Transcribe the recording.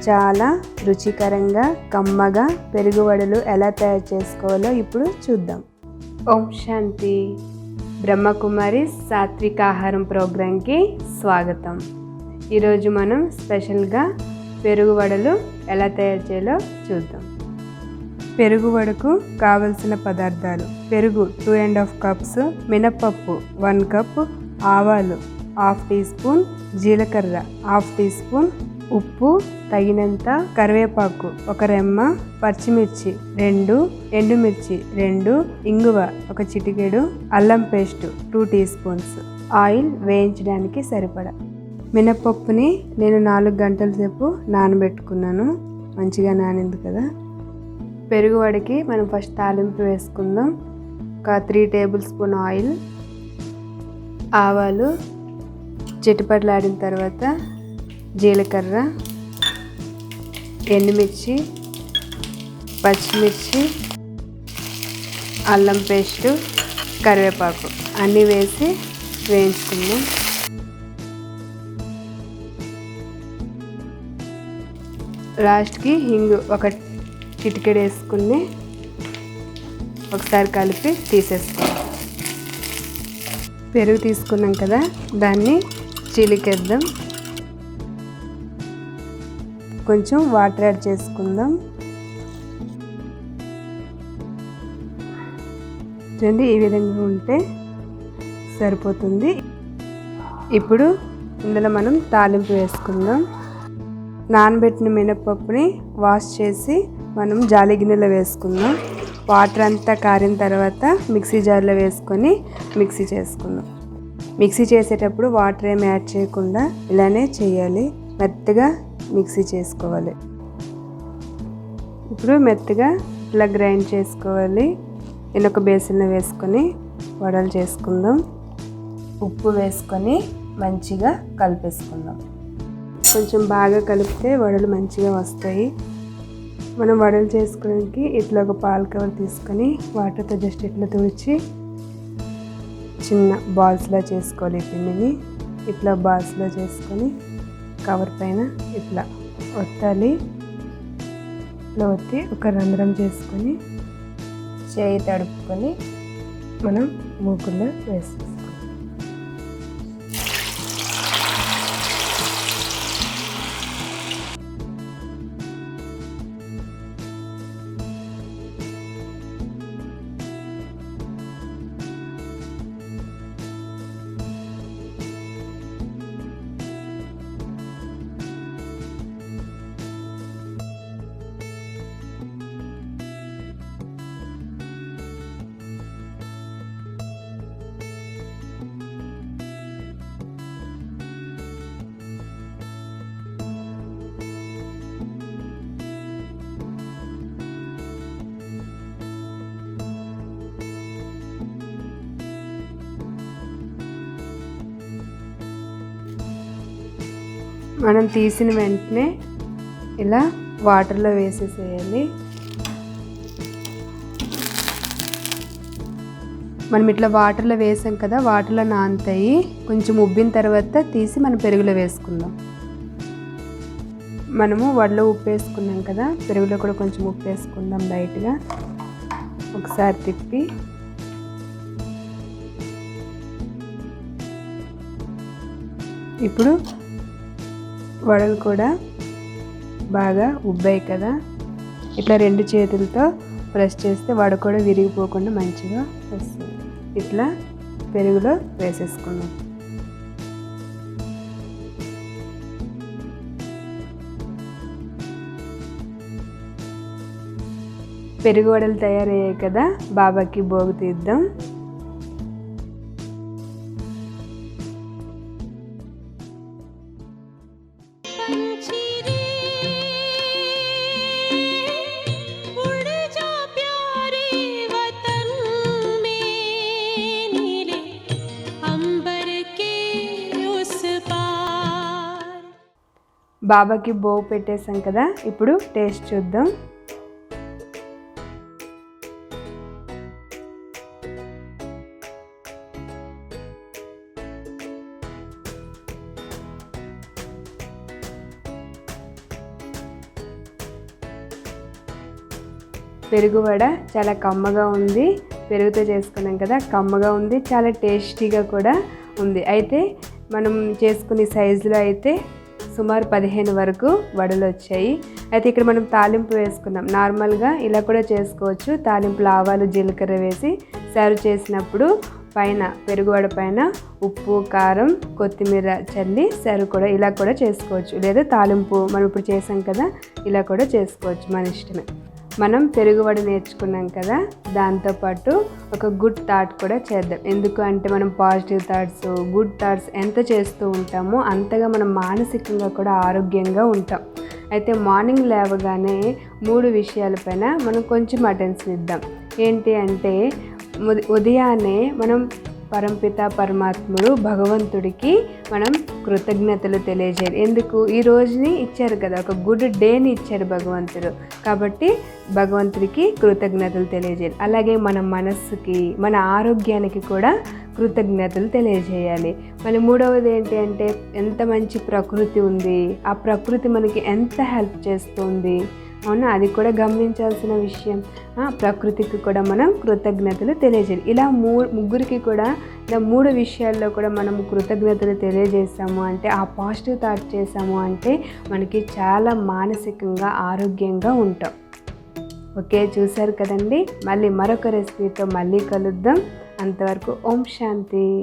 చాలా రుచికరంగా కమ్మగా పెరుగు వడలు ఎలా తయారు చేసుకోవాలో ఇప్పుడు చూద్దాం. ఓం శాంతి. బ్రహ్మ కుమారిస్ సాత్విక ఆహారం ప్రోగ్రాంకి స్వాగతం. ఈరోజు మనం స్పెషల్గా పెరుగు వడలు ఎలా తయారు చేయాలో చూద్దాం. పెరుగు వడకు కావలసిన పదార్థాలు: పెరుగు 2.5 కప్స్, మినపప్పు 1 కప్, ఆవాలు 1/2 టీ స్పూన్, జీలకర్ర 1/2 టీ స్పూన్, ఉప్పు తగినంత, కరివేపాకు 1 రెమ్మ, పచ్చిమిర్చి 2, ఎండుమిర్చి 2, ఇంగువ 1 చిటికెడు, అల్లం పేస్ట్ 2 టీ స్పూన్స్, ఆయిల్ వేయించడానికి సరిపడా. మినపప్పుని నేను 4 గంటల సేపు నానబెట్టుకున్నాను. మంచిగా నానింది కదా. పెరుగు వడకి మనం ఫస్ట్ తాలింపు వేసుకుందాం. ఒక 3 టేబుల్ స్పూన్ ఆయిల్, ఆవాలు చిటపటలాడిన తర్వాత జీలకర్ర, ఎండుమిర్చి, పచ్చిమిర్చి, అల్లం పేస్టు, కరివేపాకు అన్నీ వేసి వేయించుకుందాం. లాస్ట్కి హింగ్ 1 చిటికెడు వేసుకుని ఒకసారి కలిపి తీసేసుకోండి. పెరుగు తీసుకున్నాం కదా, దాన్ని చిలికేద్దాం. కొంచెం వాటర్ యాడ్ చేసుకుందాం. చూడండి, ఈ విధంగా ఉంటే సరిపోతుంది. ఇప్పుడు ఇందులో మనం తాలింపు వేసుకుందాం. నానబెట్టిన మినపప్పుని వాష్ చేసి మనం జాలి గిన్నెలో వేసుకుందాం. వాటర్ అంతా కారిన తర్వాత మిక్సీ జార్లో వేసుకొని మిక్సీ చేసుకుందాం. మిక్సీ చేసేటప్పుడు వాటర్ ఏమి యాడ్ చేయకుండా ఇలానే చేయాలి. మెత్తగా మిక్సీ చేసుకోవాలి. ఇప్పుడు మెత్తగా ఇట్లా గ్రైండ్ చేసుకోవాలి. నేను ఒక బేసిన్లో వేసుకొని వడలు చేసుకుందాం. ఉప్పు వేసుకొని మంచిగా కలిపేసుకుందాం. కొంచెం బాగా కలిపితే వడలు మంచిగా వస్తాయి. మనం వడలు చేసుకోవడానికి ఇట్లా ఒక పాల కవర్ తీసుకొని వాటర్తో జస్ట్ ఇట్లా తుడిచి చిన్న బాల్స్లా చేసుకోవాలి. పిండిని ఇట్లా బాల్స్లో చేసుకొని కవర్ పైన ఇట్లా ఒత్తాలి. ఇట్లా ఒత్తి ఒక రంధ్రం చేసుకొని చేయి తడుపుకొని మనం మూకుల్లో వేసేసుకోవాలి. మనం తీసిన వెంటనే ఇలా వాటర్లో వేసేసేయాలి. మనం ఇట్లా వాటర్లో వేసాం కదా, వాటర్లో నానుతాయి. కొంచెం ఉబ్బిన తర్వాత తీసి మనం పెరుగులో వేసుకుందాం. మనము వడలో ఉప్పు వేసుకున్నాం కదా, పెరుగులో కూడా కొంచెం ఉప్పు వేసుకుందాం లైట్గా. ఒకసారి తిప్పి ఇప్పుడు వడలు కూడా బాగా ఉబ్బాయి కదా, ఇట్లా 2 చేతులతో ప్రెస్ చేస్తే వడ కూడా విరిగిపోకుండా మంచిగా వస్తుంది. ఇట్లా పెరుగులో వేసేసుకుందాం. పెరుగు వడలు తయారయ్యాయి కదా, బాబాకి భోగు తీద్దాం. బాబాకి భోగు పెట్టేసాం కదా, ఇప్పుడు టేస్ట్ చూద్దాం. పెరుగు వడ చాలా కమ్మగా ఉంది. పెరుగుతో చేసుకున్నాం కదా, కమ్మగా ఉంది, చాలా టేస్టీగా కూడా ఉంది. అయితే మనం చేసుకునే సైజులో అయితే సుమారు 15 వరకు వడలు వచ్చాయి. అయితే ఇక్కడ మనం తాలింపు వేసుకున్నాం. నార్మల్గా ఇలా కూడా చేసుకోవచ్చు. తాలింపులో ఆవాలు జీలకర్ర వేసి సర్వ్ చేసినప్పుడు పైన పెరుగువడ పైన ఉప్పు కారం కొత్తిమీర చల్లి సర్వ్ కూడా ఇలా కూడా చేసుకోవచ్చు. లేదా తాలింపు మనం ఇప్పుడు చేసాం కదా, ఇలా కూడా చేసుకోవచ్చు, మన ఇష్టమే. మనం పెరుగువడ నేర్చుకున్నాం కదా, దాంతోపాటు ఒక గుడ్ థాట్ కూడా చేద్దాం. ఎందుకు అంటే మనం పాజిటివ్ థాట్స్, గుడ్ థాట్స్ ఎంత చేస్తూ ఉంటామో అంతగా మనం మానసికంగా కూడా ఆరోగ్యంగా ఉంటాం. అయితే మార్నింగ్ లేవగానే 3 విషయాలపైన మనం కొంచెం అటెన్షన్ ఇద్దాం. ఏంటి అంటే ఉదయాన్నే మనం పరంపిత పరమాత్ముడు భగవంతుడికి మనం కృతజ్ఞతలు తెలియజేయాలి. ఎందుకు? ఈ రోజుని ఇచ్చారు కదా, ఒక గుడ్ డేని ఇచ్చారు భగవంతుడు, కాబట్టి భగవంతుడికి కృతజ్ఞతలు తెలియజేయాలి. అలాగే మన మనస్సుకి, మన ఆరోగ్యానికి కూడా కృతజ్ఞతలు తెలియజేయాలి. మళ్ళీ 3వది ఏంటి అంటే ఎంత మంచి ప్రకృతి ఉంది, ఆ ప్రకృతి మనకి ఎంత హెల్ప్ చేస్తుంది, అవునా, అది కూడా గమనించాల్సిన విషయం. ప్రకృతికి కూడా మనం కృతజ్ఞతలు తెలియజేయాలి. ఇలా ముగ్గురికి కూడా ఇలా 3 విషయాల్లో కూడా మనం కృతజ్ఞతలు తెలియజేసాము అంటే, ఆ పాజిటివ్ థాట్ చేసాము అంటే మనకి చాలా మానసికంగా ఆరోగ్యంగా ఉంటాం. ఓకే, చూసారు కదండి. మళ్ళీ మరొక రెసిపీతో మళ్ళీ కలుద్దాం. అంతవరకు ఓం శాంతి.